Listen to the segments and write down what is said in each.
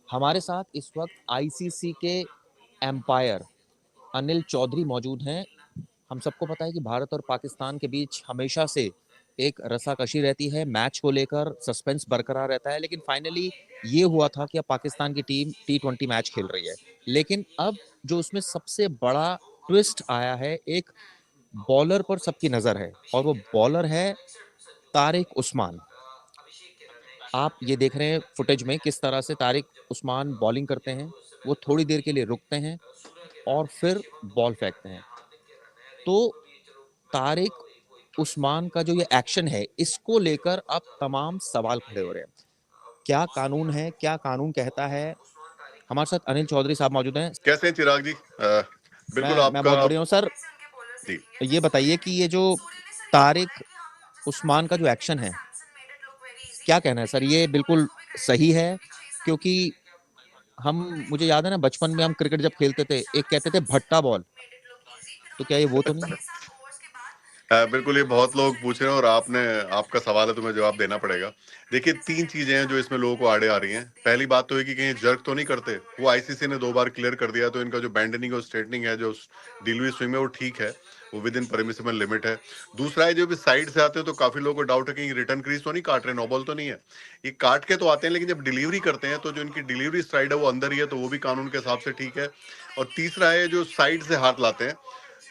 हमारे साथ इस वक्त आईसीसी के एम्पायर अनिल चौधरी मौजूद हैं। हम सबको पता है कि भारत और पाकिस्तान के बीच हमेशा से एक रसाकशी रहती है, मैच को लेकर सस्पेंस बरकरार रहता है, लेकिन फाइनली ये हुआ था कि अब पाकिस्तान की टीम T20 मैच खेल रही है। लेकिन अब जो उसमें सबसे बड़ा ट्विस्ट आया है, एक बॉलर पर सबकी नजर है और वो बॉलर है तारिक उस्मान। आप ये देख रहे हैं फुटेज में किस तरह से तारिक उस्मान बॉलिंग करते हैं। वो थोड़ी देर के लिए रुकते हैं और फिर बॉल फेंकते हैं। तो तारिक उस्मान का जो ये एक्शन है, इसको लेकर अब तमाम सवाल खड़े हो रहे हैं। क्या कानून है, क्या कानून कहता है? हमारे साथ अनिल चौधरी साहब मौजूद हैं। कैसे हैं चिराग जी? बिल्कुल मैं आपका बहुत बढ़िया हूँ सर। जी। ये बताइए कि ये जो तारिक उस्मान का जो एक्शन है, क्या कहना है सर? ये बिल्कुल सही है? क्योंकि हम मुझे याद है ना, बचपन में हम क्रिकेट जब खेलते थे, एक कहते थे भट्टा बॉल। तो क्या ये वो तो नहीं है? बिल्कुल, ये बहुत लोग पूछ रहे हैं और आपका सवाल है तो मैं जवाब देना पड़ेगा। देखिए, 3 चीजें हैं जो इसमें लोगों को आड़े आ रही हैं। पहली बात तो है कि कहीं जर्क तो नहीं करते। वो आईसीसी ने 2 बार क्लियर कर दिया, तो इनका जो बैंडनिंग और स्ट्रेटनिंग है, जो डिलीवरी स्विंग है, वो ठीक है, वो विद इन परमिसिबल लिमिट है। दूसरा है, जो भी साइड से आते हैं तो काफी लोगों को डाउट है कि रिटर्न क्रीज तो नहीं काट रहे, नो बॉल तो नहीं है। ये काट के तो आते हैं, लेकिन जब डिलीवरी करते हैं तो जो इनकी डिलीवरी साइड है वो अंदर ही है, तो वो भी कानून के हिसाब से ठीक है। और तीसरा है, जो साइड से हाथ लाते हैं,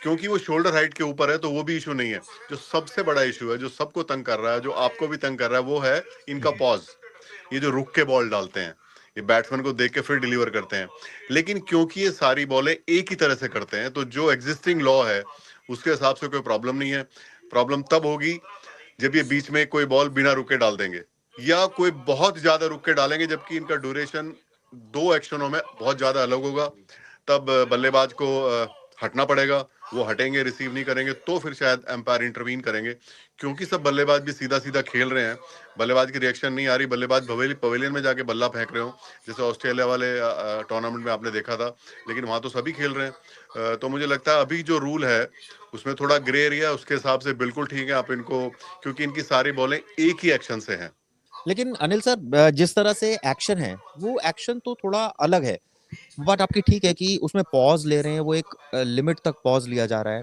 क्योंकि वो शोल्डर हाइट के ऊपर है, तो वो भी इशू नहीं है। जो सबसे बड़ा इशू है, जो सबको तंग कर रहा है, जो आपको भी तंग कर रहा है, वो है इनका पॉज। ये जो रुक के बॉल डालते हैं, ये बैट्समैन को देख के फिर डिलीवर करते हैं। लेकिन क्योंकि ये सारी बॉलें एक ही तरह से करते हैं, तो जो एग्जिस्टिंग लॉ है उसके हिसाब से कोई प्रॉब्लम नहीं है। प्रॉब्लम तब होगी जब ये बीच में कोई बॉल बिना रुके डाल देंगे, या कोई बहुत ज्यादा रुक के डालेंगे, जबकि इनका ड्यूरेशन 2 एक्शनों में बहुत ज्यादा अलग होगा। तब बल्लेबाज को हटना पड़ेगा। वो हटेंगे, रिसीव नहीं करेंगे, तो फिर शायद एम्पायर इंटरवीन करेंगे। क्योंकि सब बल्लेबाज भी सीधा सीधा खेल रहे हैं, बल्लेबाज की रिएक्शन नहीं आ रही, बल्लेबाज पवेलियन में जाके बल्ला फेंक रहे हो, जैसे ऑस्ट्रेलिया वाले टूर्नामेंट में आपने देखा था। लेकिन वहां तो सभी खेल रहे हैं। तो मुझे लगता है अभी जो रूल है उसमें थोड़ा ग्रे एरिया, उसके हिसाब से बिल्कुल ठीक है। आप इनको, क्योंकि इनकी सारी बॉलें एक ही एक्शन से हैं। लेकिन अनिल सर, जिस तरह से एक्शन है, वो एक्शन तो थोड़ा अलग है। बात आपकी ठीक है कि उसमें पॉज ले रहे हैं, वो एक लिमिट तक पॉज लिया जा रहा है,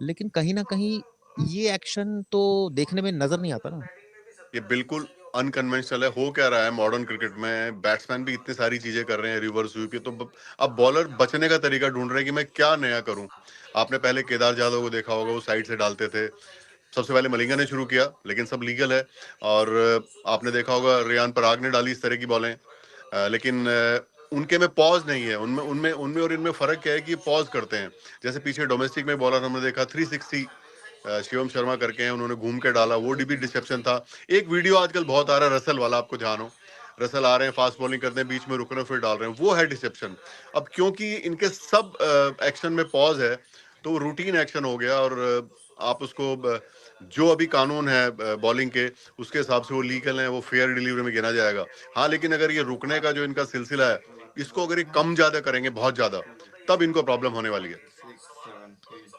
लेकिन कहीं ना कहीं ये एक्शन तो देखने में नजर नहीं आता ना। ये बिल्कुल अनकन्वेंशनल है। हो क्या रहा है मॉडर्न क्रिकेट में, बैट्समैन भी इतनी सारी चीजें कर रहे हैं, रिवर्स स्वीप, तो अब बॉलर बचने का तरीका ढूंढ रहे हैं कि मैं क्या नया करूं। आपने पहले केदार जाधव को देखा होगा, वो साइड से डालते थे। सबसे पहले मलिंगा ने शुरू किया, लेकिन सब लीगल है। और आपने देखा होगा रियान पराग ने डाली इस तरह की बॉलें। लेकिन उनके में पॉज नहीं है। उनमें उनमें उनमें और इनमें फर्क क्या है कि पॉज करते हैं। जैसे पीछे डोमेस्टिक में बॉलर हमने देखा 360 शिवम शर्मा करके हैं, उन्होंने घूम के डाला, वो भी डिसेप्शन था। एक वीडियो आजकल बहुत आ रहा है रसल वाला, आपको ध्यान हो, रसल आ रहे हैं, फास्ट बॉलिंग करते हैं, बीच में रुक रहे हैं, फिर डाल रहे हैं, वो है डिसेप्शन। अब क्योंकि इनके सब एक्शन में पॉज है, तो रूटीन एक्शन हो गया। और आप उसको जो अभी कानून है बॉलिंग के, उसके हिसाब से वो लीगल है, वो फेयर डिलीवरी में गिना जाएगा। हाँ, लेकिन अगर ये रुकने का जो इनका सिलसिला है, इसको अगर ये कम ज्यादा करेंगे, बहुत ज्यादा, तब इनको प्रॉब्लम होने वाली है।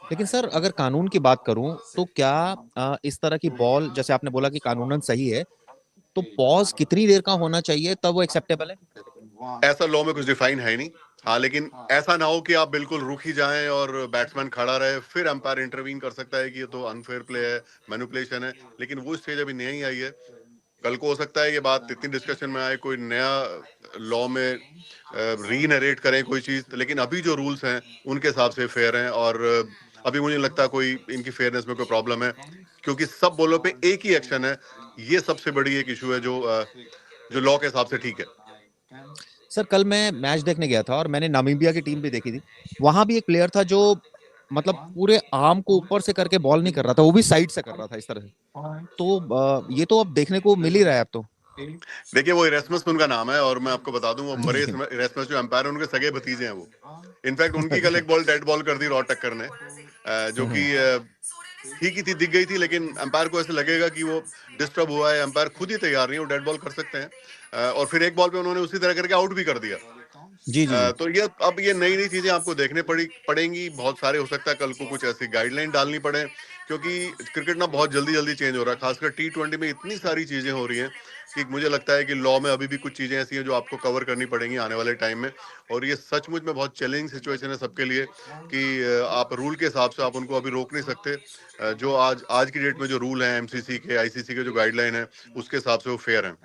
लेकिन सर, अगर कानून की बात करूं तो क्या इस तरह की बॉल, जैसे आपने बोला कि कानूनन सही है, तो पॉज कितनी देर का होना चाहिए तब वो एक्सेप्टेबल है? ऐसा लॉ में कुछ डिफाइन है ही नहीं। हाँ, लेकिन ऐसा ना हो कि आप बिल्कुल रुक ही जाएं और बैट्समैन खड़ा रहे, फिर अंपायर इंटरवीन कर सकता है कि ये तो अनफेयर प्ले है, मैनिपुलेशन है। लेकिन वो स्टेज अभी नहीं आई है। कल को हो सकता है ये बात इतनी डिस्कशन में आए, कोई नया लॉ में रीनरेट करें कोई चीज, लेकिन अभी जो रूल्स हैं उनके हिसाब से फेयर हैं। और अभी मुझे नहीं लगता कोई इनकी फेयरनेस में कोई प्रॉब्लम है, क्योंकि सब बॉलों पे एक ही एक्शन है। ये सबसे बड़ी एक इशू है जो जो लॉ के हिसाब से ठीक है। सर, कल मैं मैच देखने गया था और मैंने नामीबिया की टीम भी देखी थी। वहां भी एक प्लेयर था जो मतलब पूरे आर्म को ऊपर से करके बॉल नहीं कर रहा था, वो भी साइड से कर रहा था इस तरह से। तो ये तो अब देखने को मिल ही रहा है अब तो। देखिए, वो इरेस्मस उनका नाम है, और मैं आपको बता दूं, वो मरे इरेस्मस जो एम्पायर है, उनके सगे भतीजे हैं वो। इनफैक्ट उनकी कल एक बॉल डेड बॉल कर दी रॉ टक्कर ने, जो कि ठीक ही थी, दिख गई थी, लेकिन एम्पायर को ऐसे लगेगा कि वो डिस्टर्ब हुआ है, एम्पायर खुद ही तैयार नहीं है, वो डेड बॉल कर सकते हैं। और फिर एक बॉल पे उन्होंने उसी तरह करके आउट भी कर दिया। जी, जी, जी। तो ये अब ये नई-नई चीज़ें आपको देखने पड़ेंगी, बहुत सारे हो सकता है कल को कुछ ऐसी गाइडलाइन डालनी पड़े, क्योंकि क्रिकेट ना बहुत जल्दी-जल्दी चेंज हो रहा है, खासकर टी20 में इतनी सारी चीज़ें हो रही हैं कि मुझे लगता है कि लॉ में अभी भी कुछ चीज़ें ऐसी हैं जो आपको कवर करनी पड़ेंगी आने वाले टाइम में। और ये सचमुच में बहुत चैलेंजिंग सिचुएशन है सबके लिए कि आप रूल के हिसाब से आप उनको अभी रोक नहीं सकते। जो आज आज की डेट में जो रूल हैं एमसीसी के, आईसीसी के जो गाइडलाइन है, उसके हिसाब से वो फेयर हैं।